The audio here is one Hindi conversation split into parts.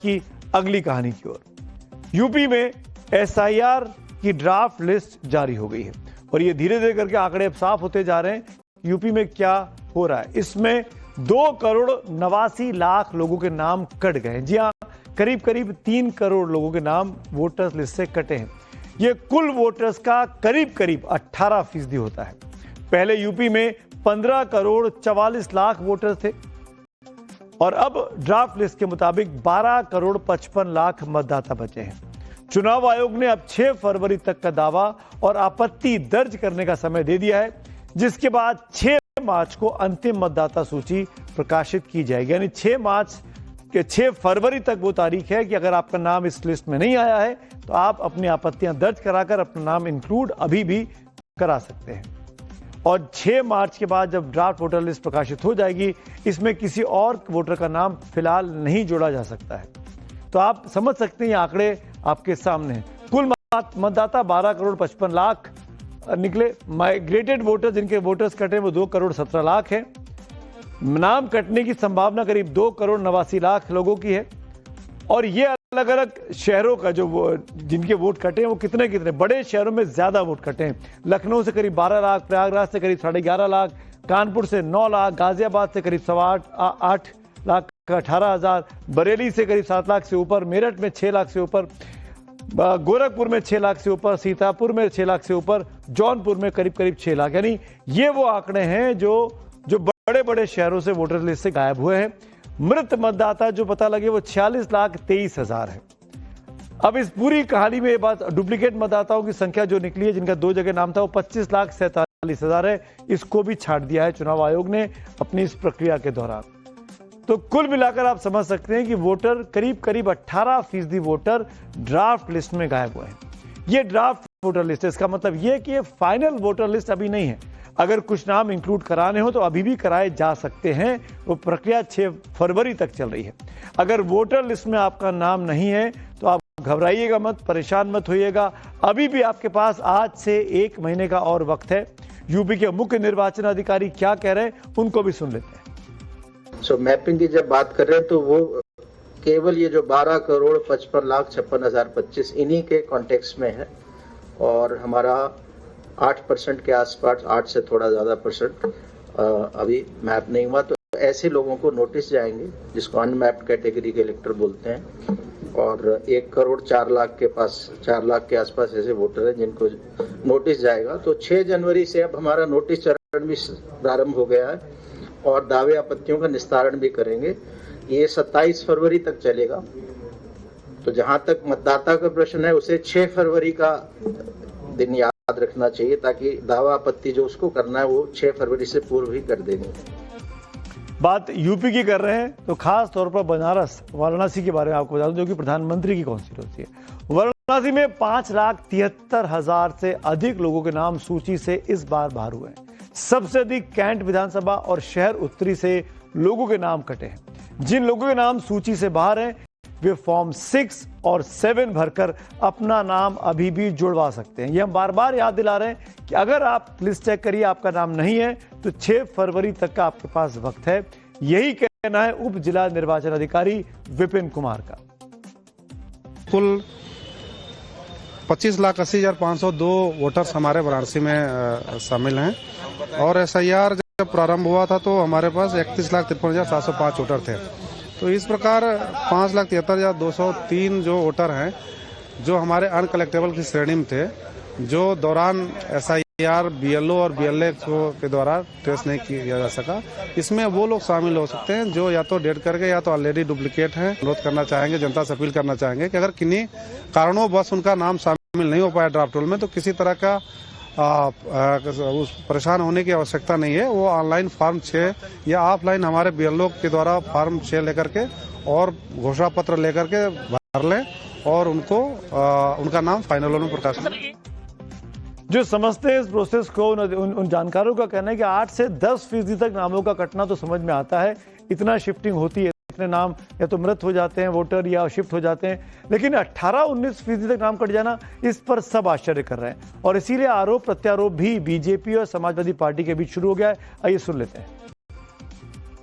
की अगली कहानी की ओर। यूपी में एसआईआर की ड्राफ्ट लिस्ट जारी हो गई है और ये धीरे धीरे करके आंकड़े अब साफ होते जा रहे हैं। यूपी में क्या हो रहा है, इसमें 2,89,00,000 लोगों के नाम कट गए। जी हाँ, करीब करीब 3 करोड़ लोगों के नाम वोटर्स लिस्ट से कटे हैं। ये कुल वोटर्स का करीब करीब 18% होता है। पहले यूपी में 15,44,00,000 वोटर्स थे और अब ड्राफ्ट लिस्ट के मुताबिक 12,55,00,000 मतदाता बचे हैं। चुनाव आयोग ने अब 6 फरवरी तक का दावा और आपत्ति दर्ज करने का समय दे दिया है, जिसके बाद 6 मार्च को अंतिम मतदाता सूची प्रकाशित की जाएगी। यानी 6 फरवरी तक वो तारीख है कि अगर आपका नाम इस लिस्ट में नहीं आया है तो आप अपनी आपत्तियां दर्ज कराकर अपना नाम इंक्लूड अभी भी करा सकते हैं। और 6 मार्च के बाद जब ड्राफ्ट वोटर लिस्ट प्रकाशित हो जाएगी, इसमें किसी और वोटर का नाम फिलहाल नहीं जोड़ा जा सकता है। तो आप समझ सकते हैं, ये आंकड़े आपके सामने हैं। कुल मतदाता 12,55,00,000 निकले। माइग्रेटेड वोटर जिनके वोटर्स कटे वो 2,17,00,000 हैं। नाम कटने की संभावना करीब 2,89,00,000 लोगों की है। और ये अलग अलग शहरों का जो जिनके वोट कटे हैं वो कितने बड़े शहरों में ज्यादा वोट कटे हैं। लखनऊ से करीब 12 लाख, प्रयागराज से करीब 11.5 लाख, कानपुर से 9 लाख, गाजियाबाद से करीब 8 लाख 18,000, बरेली से करीब 7 लाख से ऊपर, मेरठ में 6 लाख से ऊपर, गोरखपुर में 6 लाख से ऊपर, सीतापुर में 6 लाख से ऊपर, जौनपुर में करीब 6 लाख। यानी ये वो आंकड़े हैं जो बड़े बड़े शहरों से वोटर लिस्ट से गायब हुए हैं। मृत मतदाता जो पता लगे वो 46,23,000 है। अब इस पूरी कहानी में ये बात, डुप्लीकेट मतदाताओं की संख्या जो निकली है जिनका 2 जगह नाम था वो 25,47,000 है। इसको भी छांट दिया है चुनाव आयोग ने अपनी इस प्रक्रिया के दौरान। तो कुल मिलाकर आप समझ सकते हैं कि वोटर करीब 18% वोटर ड्राफ्ट लिस्ट में गायब हुए हैं। ये ड्राफ्ट वोटर लिस्ट है, इसका मतलब ये कि ये फाइनल वोटर लिस्ट अभी नहीं है। अगर कुछ नाम इंक्लूड कराने हो तो अभी भी कराए जा सकते हैं। वो प्रक्रिया 6 फरवरी तक चल रही है। अगर वोटर लिस्ट में आपका नाम नहीं है तो आप घबराइएगा मत, परेशान मत होइएगा। अभी भी आपके पास आज से 1 महीने का और वक्त है। यूपी के मुख्य निर्वाचन अधिकारी क्या कह रहे हैं उनको भी सुन लेते हैं। मैपिंग की जब बात कर रहे हैं तो वो केवल ये जो 12,55,56,025 इन्हीं के कॉन्टेक्स्ट में है और हमारा 8% के आसपास, 8 से थोड़ा ज्यादा परसेंट अभी मैप नहीं हुआ। तो ऐसे लोगों को नोटिस जाएंगे जिसको अनमैप्ड कैटेगरी के इलेक्टर बोलते हैं और 1,04,00,000 के पास, 4 लाख के आसपास ऐसे वोटर हैं जिनको नोटिस जाएगा। तो 6 जनवरी से अब हमारा नोटिस चरण भी प्रारंभ हो गया है और दावे आपत्तियों का निस्तारण भी करेंगे। ये 27 फरवरी तक चलेगा। तो जहां तक मतदाता का प्रश्न है उसे 6 फरवरी का दिन याद रखना चाहिए ताकि दावा आपत्ति जो उसको करना है वो 6 फरवरी से पूर्व ही कर देंगे। बात यूपी की कर रहे हैं तो खास तौर पर बनारस, वाराणसी के बारे में आपको बता दूं, जो कि प्रधानमंत्री की कॉन्स्टिट्यूंसी है। वाराणसी में 5,73,000 से अधिक लोगों के नाम सूची से इस बार बाहर हुए हैं। सबसे अधिक कैंट विधानसभा और शहर उत्तरी से लोगों के नाम कटे हैं। जिन लोगों के नाम सूची से बाहर हैं वे फॉर्म 6 और 7 भरकर अपना नाम अभी भी जुड़वा सकते हैं। ये हम बार बार याद दिला रहे हैं कि अगर आप लिस्ट चेक करिए, आपका नाम नहीं है तो 6 फरवरी तक का आपके पास वक्त है। यही कहना है उप जिला निर्वाचन अधिकारी विपिन कुमार का। कुल 25,80,502 वोटर्स हमारे वाराणसी में शामिल हैं और एसआईआर जब प्रारंभ हुआ था तो हमारे पास 31,53,705 वोटर थे। तो इस प्रकार 5,73,203 जो वोटर हैं जो हमारे अनकलेक्टेबल की श्रेणी में थे, जो दौरान एसआईआर, बीएलओ और बीएलए के द्वारा ट्रेस नहीं किया जा सका, इसमें वो लोग शामिल हो सकते हैं जो या तो डेट करके या तो ऑलरेडी डुप्लीकेट हैं। अनुरोध करना चाहेंगे, जनता से अपील करना चाहेंगे कि अगर किन्हीं कारणों बस उनका नाम शामिल नहीं हो पाया ड्राफ्ट रोल में तो किसी तरह का उस परेशान होने की आवश्यकता नहीं है। वो ऑनलाइन फॉर्म 6 या ऑफलाइन हमारे बीएलओ के द्वारा फॉर्म 6 लेकर के और घोषणा पत्र लेकर के भर लें और उनको उनका नाम फाइनल में प्रकाशित। जो समझते हैं इस प्रोसेस को, उन जानकारों का कहना है कि 8 से 10% तक नामों का कटना तो समझ में आता है। इतना शिफ्टिंग होती है, इतने नाम या तो मृत हो जाते हैं वोटर या शिफ्ट हो जाते हैं, लेकिन 18-19% तक नाम कट जाना, इस पर सब आश्चर्य कर रहे हैं और इसीलिए आरोप प्रत्यारोप भी बीजेपी और समाजवादी पार्टी के बीच शुरू हो गया है। आइए सुन लेते हैं।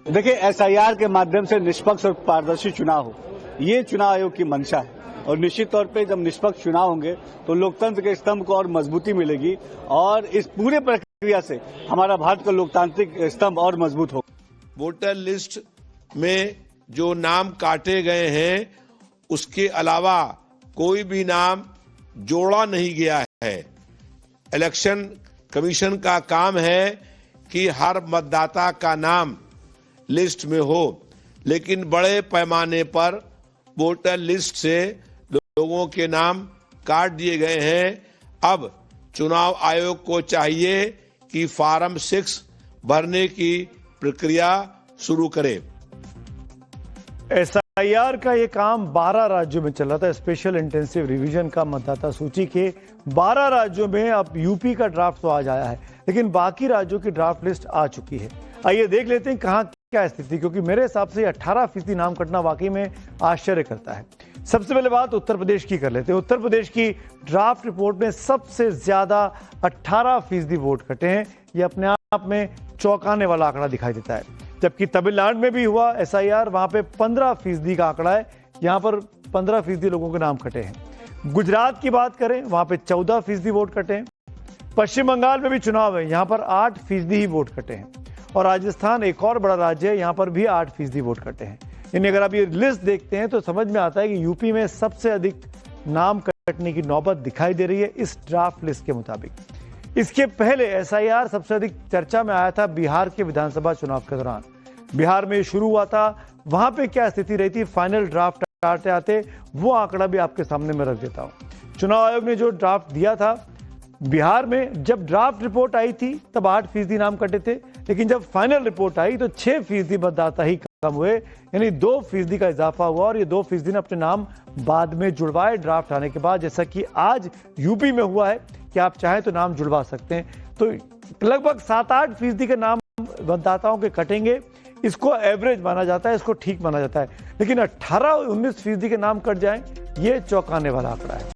देखिए, एसआईआर के माध्यम से निष्पक्ष और पारदर्शी चुनाव हो, ये चुनाव आयोग की मंशा है और निश्चित तौर पे जब निष्पक्ष चुनाव होंगे तो लोकतंत्र के स्तंभ को और मजबूती मिलेगी और इस पूरे प्रक्रिया से हमारा भारत का लोकतांत्रिक स्तंभ और मजबूत होगा। वोटर लिस्ट में जो नाम काटे गए हैं उसके अलावा कोई भी नाम जोड़ा नहीं गया है। इलेक्शन कमीशन का काम है कि हर मतदाता का नाम लिस्ट में हो, लेकिन बड़े पैमाने पर वोटर लिस्ट से लोगों के नाम काट दिए गए हैं। अब चुनाव आयोग को चाहिए कि फॉर्म 6 भरने की प्रक्रिया शुरू करे। एसआईआर का ये काम 12 राज्यों में चल रहा था। स्पेशल इंटेंसिव रिवीजन का मतदाता सूची के 12 राज्यों में अब यूपी का ड्राफ्ट तो आज आया है, लेकिन बाकी राज्यों की ड्राफ्ट लिस्ट आ चुकी है। आइए देख लेते हैं कहां क्या स्थिति, क्योंकि मेरे हिसाब से 18% नाम कटना वाकई में आश्चर्य करता है। सबसे पहले बात उत्तर प्रदेश की कर लेते हैं। उत्तर प्रदेश की ड्राफ्ट रिपोर्ट में सबसे ज्यादा 18% वोट कटे हैं। ये अपने आप में चौंकाने वाला आंकड़ा दिखाई देता है। जबकि तमिलनाडु में भी हुआ एसआईआर, वहां पे 15% का आंकड़ा है, यहां पर 15% लोगों के नाम कटे हैं। गुजरात की बात करें, वहां पे 14% वोट कटे हैं। पश्चिम बंगाल में भी चुनाव है, यहां पर 8% ही वोट कटे हैं। और राजस्थान एक और बड़ा राज्य है, यहां पर भी 8% वोट कटे हैं। यानी अगर आप ये लिस्ट देखते हैं तो समझ में आता है कि यूपी में सबसे अधिक नाम कटने की नौबत दिखाई दे रही है इस ड्राफ्ट लिस्ट के मुताबिक। इसके पहले एसआईआर सबसे अधिक चर्चा में आया था बिहार के विधानसभा चुनाव के दौरान। बिहार में शुरू हुआ था, वहां पे क्या स्थिति रही थी, फाइनल ड्राफ्ट आते आते वो आंकड़ा भी आपके सामने में रख देता हूं। चुनाव आयोग ने जो ड्राफ्ट दिया था, बिहार में जब ड्राफ्ट रिपोर्ट आई थी तब 8% नाम कटे थे, लेकिन जब फाइनल रिपोर्ट आई तो 6% मतदाता ही कम हुए, यानी 2% का इजाफा हुआ। और ये 2% ने अपने नाम बाद में जुड़वाए ड्राफ्ट आने के बाद, जैसा कि आज यूपी में हुआ है कि आप चाहें तो नाम जुड़वा सकते हैं। तो लगभग 7-8% के नाम मतदाताओं के कटेंगे, इसको एवरेज माना जाता है, इसको ठीक माना जाता है। लेकिन 18-19% के नाम कट जाएं, ये चौंकाने वाला आंकड़ा है।